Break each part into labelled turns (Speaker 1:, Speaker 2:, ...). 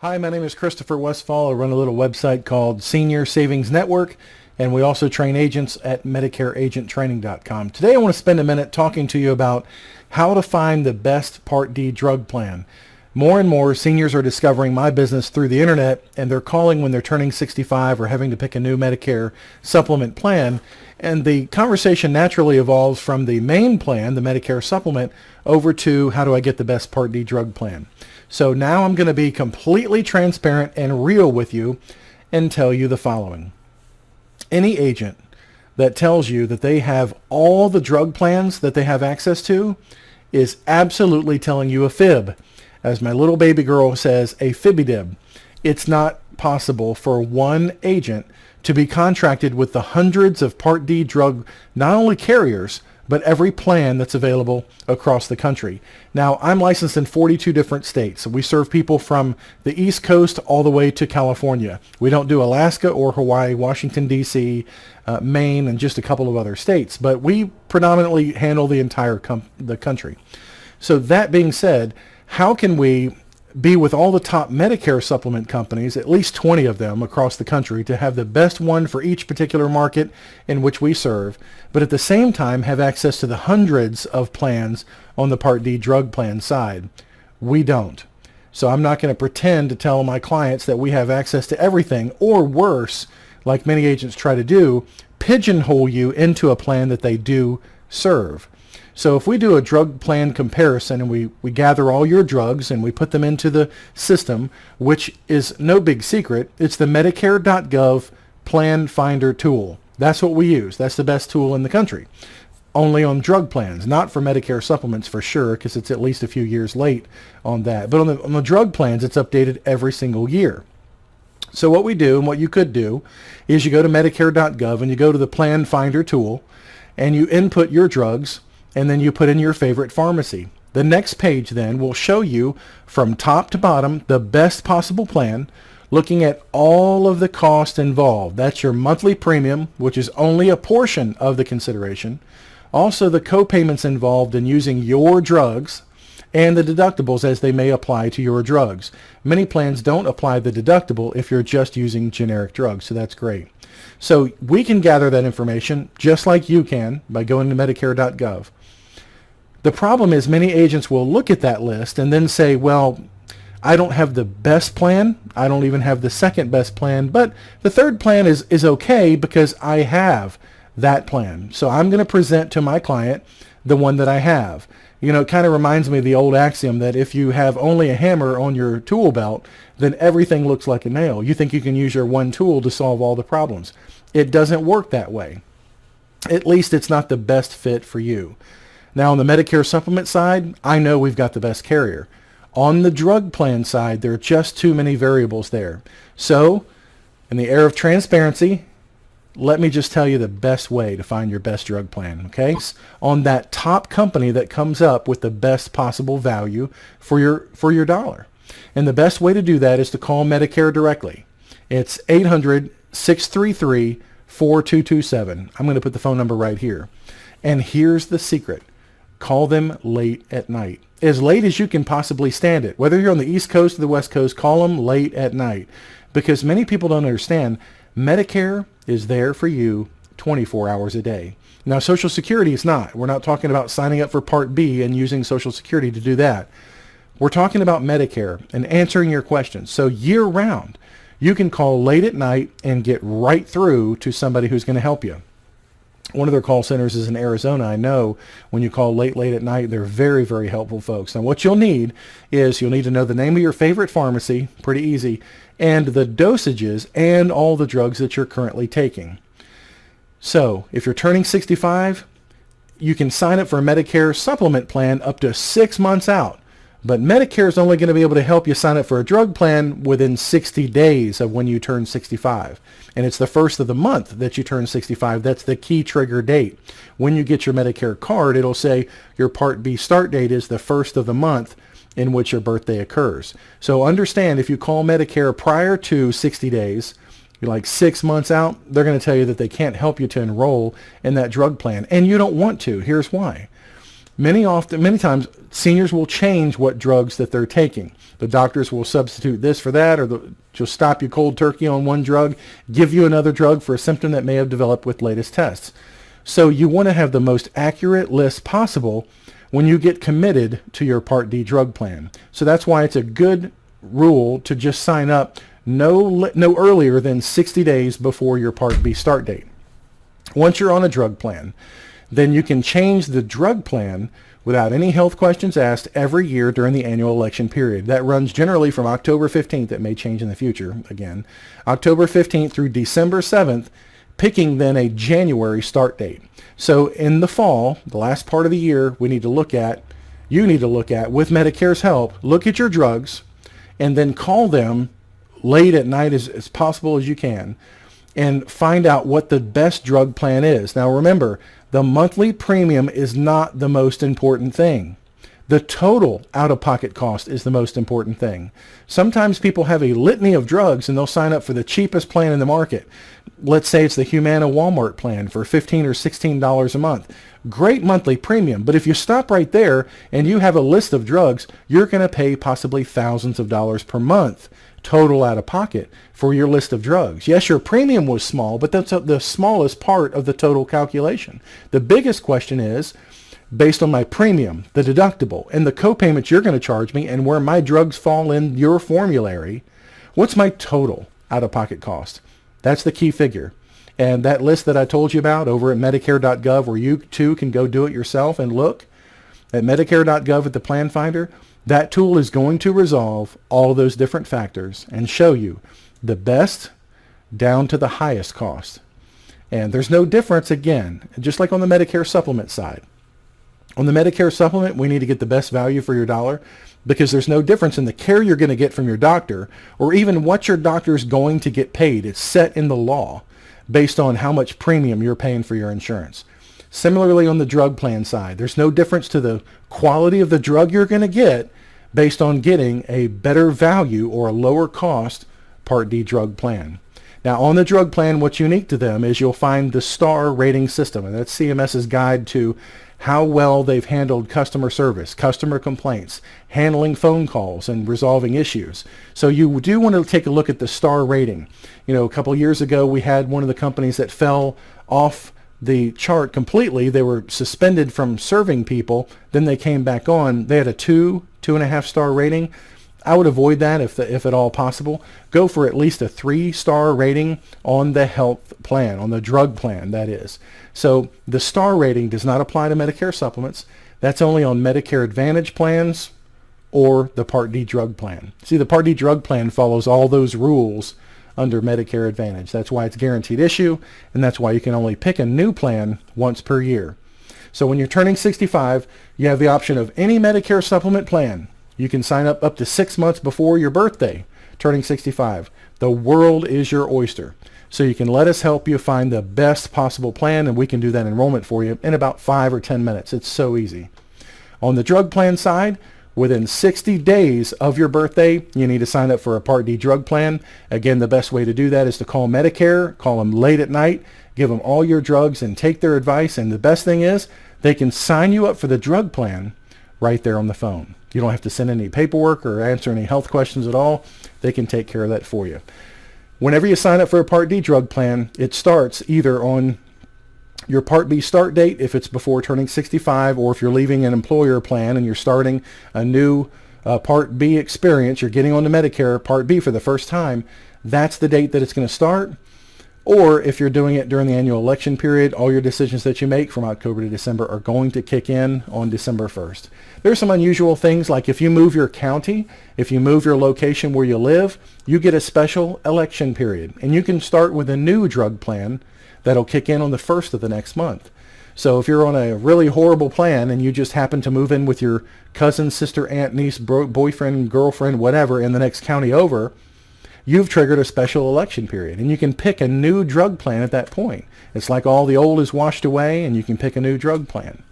Speaker 1: Hi, my name is Christopher Westfall. I run a little website called Senior Savings Network, and we also train agents at MedicareAgentTraining.com. Today I want to spend a minute talking to you about how to find the best Part D drug plan. More and more seniors are discovering my business through the internet, and they're calling when they're turning 65 or having to pick a new Medicare supplement plan. And the conversation naturally evolves from the main plan, the Medicare supplement, over to how do I get the best Part D drug plan. So now I'm going to be completely transparent and real with you and tell you the following. Any agent that tells you that they have all the drug plans that they have access to is absolutely telling you a fib. As my little baby girl says, a fibby-dib. It's not possible for one agent to be contracted with the hundreds of Part D drug, not only carriers, but every plan that's available across the country. Now, I'm licensed in 42 different states. We serve people from the East Coast all the way to California. We don't do Alaska or Hawaii, Washington, D.C., Maine, and just a couple of other states, but we predominantly handle the entire the country. So that being said, how can we be with all the top Medicare supplement companies, at least 20 of them across the country, to have the best one for each particular market in which we serve, but at the same time have access to the hundreds of plans on the Part D drug plan side? We don't. So I'm not going to pretend to tell my clients that we have access to everything, or worse, like many agents try to do, pigeonhole you into a plan that they do serve. So if we do a drug plan comparison and we gather all your drugs and we put them into the system, which is no big secret, it's the Medicare.gov Plan Finder tool. That's what we use. That's the best tool in the country. Only on drug plans, not for Medicare supplements for sure, because it's at least a few years late on that. But on the drug plans, it's updated every single year. So what we do, and what you could do, is you go to Medicare.gov and you go to the Plan Finder tool and you input your drugs, and then you put in your favorite pharmacy. The next page then will show you from top to bottom the best possible plan, looking at all of the cost involved. That's your monthly premium, which is only a portion of the consideration. Also the co-payments involved in using your drugs, and the deductibles as they may apply to your drugs. Many plans don't apply the deductible if you're just using generic drugs, so that's great. So we can gather that information just like you can by going to Medicare.gov. The problem is many agents will look at that list and then say, well, I don't have the best plan. I don't even have the second best plan, but the third plan is okay because I have that plan. So I'm going to present to my client the one that I have. You know, it kind of reminds me of the old axiom that if you have only a hammer on your tool belt, then everything looks like a nail. You think you can use your one tool to solve all the problems. It doesn't work that way. At least it's not the best fit for you. Now, on the Medicare supplement side, I know we've got the best carrier. On the drug plan side, there are just too many variables there. So, in the era of transparency, let me just tell you the best way to find your best drug plan, okay? On that top company that comes up with the best possible value for your dollar. And the best way to do that is to call Medicare directly. It's 800-633-4227. I'm going to put the phone number right here. And here's the secret. Call them late at night. As late as you can possibly stand it. Whether you're on the East Coast or the West Coast, call them late at night. Because many people don't understand, Medicare is there for you 24 hours a day. Now, Social Security is not. We're not talking about signing up for Part B and using Social Security to do that. We're talking about Medicare and answering your questions. So year-round, you can call late at night and get right through to somebody who's going to help you. One of their call centers is in Arizona. I know when you call late at night, they're very, very helpful folks. Now, what you'll need is you'll need to know the name of your favorite pharmacy, pretty easy, and the dosages and all the drugs that you're currently taking. So if you're turning 65, you can sign up for a Medicare supplement plan up to 6 months out. But Medicare is only going to be able to help you sign up for a drug plan within 60 days of when you turn 65. And it's the first of the month that you turn 65. That's the key trigger date. When you get your Medicare card, it'll say your Part B start date is the first of the month in which your birthday occurs. So understand, if you call Medicare prior to 60 days, you're like 6 months out, they're going to tell you that they can't help you to enroll in that drug plan. And you don't want to. Here's why. Many times, seniors will change what drugs that they're taking. The doctors will substitute this for that, or just stop you cold turkey on one drug, give you another drug for a symptom that may have developed with latest tests. So you want to have the most accurate list possible when you get committed to your Part D drug plan. So that's why it's a good rule to just sign up no earlier than 60 days before your Part B start date. Once you're on a drug plan, then you can change the drug plan without any health questions asked every year during the annual election period. That runs generally from October 15th. It may change in the future again. October 15th through December 7th, picking then a January start date. So in the fall, the last part of the year, you need to look at, with Medicare's help, look at your drugs and then call them late at night as possible as you can and find out what the best drug plan is. Now remember, the monthly premium is not the most important thing. The total out-of-pocket cost is the most important thing. Sometimes people have a litany of drugs and they'll sign up for the cheapest plan in the market. Let's say it's the Humana Walmart plan for $15 or $16 a month. Great monthly premium, but if you stop right there and you have a list of drugs, you're going to pay possibly thousands of dollars per month total out of pocket for your list of drugs. Yes, your premium was small, but that's the smallest part of the total calculation. The biggest question is, based on my premium, the deductible, and the copayments you're going to charge me and where my drugs fall in your formulary, what's my total out-of-pocket cost? That's the key figure. And that list that I told you about over at Medicare.gov, where you too can go do it yourself and look at Medicare.gov at the Plan Finder, that tool is going to resolve all those different factors and show you the best down to the highest cost. And there's no difference, again, just like on the Medicare supplement side. On the Medicare supplement, we need to get the best value for your dollar because there's no difference in the care you're going to get from your doctor or even what your doctor is going to get paid. It's set in the law based on how much premium you're paying for your insurance. Similarly, on the drug plan side, there's no difference to the quality of the drug you're going to get based on getting a better value or a lower cost Part D drug plan. Now, on the drug plan, what's unique to them is you'll find the star rating system, and that's CMS's guide to how well they've handled customer service, customer complaints, handling phone calls, and resolving issues. So you do want to take a look at the star rating. You know, a couple of years ago, we had one of the companies that fell off the chart completely. They were suspended from serving people. Then they came back on. They had a 2.5 star rating. I would avoid that if at all possible. Go for at least a 3-star rating on the health plan, on the drug plan, that is. So the star rating does not apply to Medicare supplements. That's only on Medicare Advantage plans or the Part D drug plan. See, the Part D drug plan follows all those rules under Medicare Advantage. That's why it's guaranteed issue, and that's why you can only pick a new plan once per year. So when you're turning 65, you have the option of any Medicare supplement plan. You can sign up to 6 months before your birthday, turning 65. The world is your oyster. So you can let us help you find the best possible plan, and we can do that enrollment for you in about 5 or 10 minutes. It's so easy. On the drug plan side, within 60 days of your birthday, you need to sign up for a Part D drug plan. Again, the best way to do that is to call Medicare, call them late at night, give them all your drugs, and take their advice. And the best thing is they can sign you up for the drug plan right there on the phone. You don't have to send any paperwork or answer any health questions at all. They can take care of that for you. Whenever you sign up for a Part D drug plan, it starts either on your Part B start date if it's before turning 65, or if you're leaving an employer plan and you're starting a new Part B experience, you're getting onto Medicare Part B for the first time, that's the date that it's going to start. Or if you're doing it during the annual election period, all your decisions that you make from October to December are going to kick in on December 1st. There's some unusual things, like if you move your county, if you move your location where you live, you get a special election period. And you can start with a new drug plan that'll kick in on the 1st of the next month. So if you're on a really horrible plan and you just happen to move in with your cousin, sister, aunt, niece, boyfriend, girlfriend, whatever in the next county over, you've triggered a special election period, and you can pick a new drug plan at that point. It's like all the old is washed away, and you can pick a new drug plan.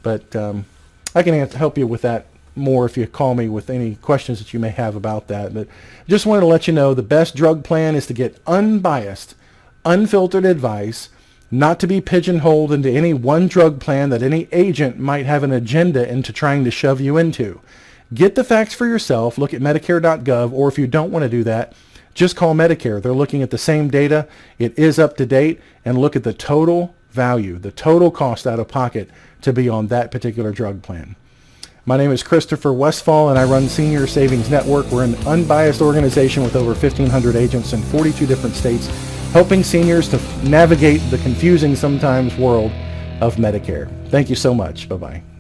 Speaker 1: But I can help you with that more if you call me with any questions that you may have about that. But just wanted to let you know the best drug plan is to get unbiased, unfiltered advice not to be pigeonholed into any one drug plan that any agent might have an agenda into trying to shove you into. Get the facts for yourself. Look at Medicare.gov, or if you don't want to do that, just call Medicare. They're looking at the same data. It is up to date, and look at the total value, the total cost out of pocket to be on that particular drug plan. My name is Christopher Westfall, and I run Senior Savings Network. We're an unbiased organization with over 1,500 agents in 42 different states, helping seniors to navigate the confusing sometimes world of Medicare. Thank you so much. Bye-bye.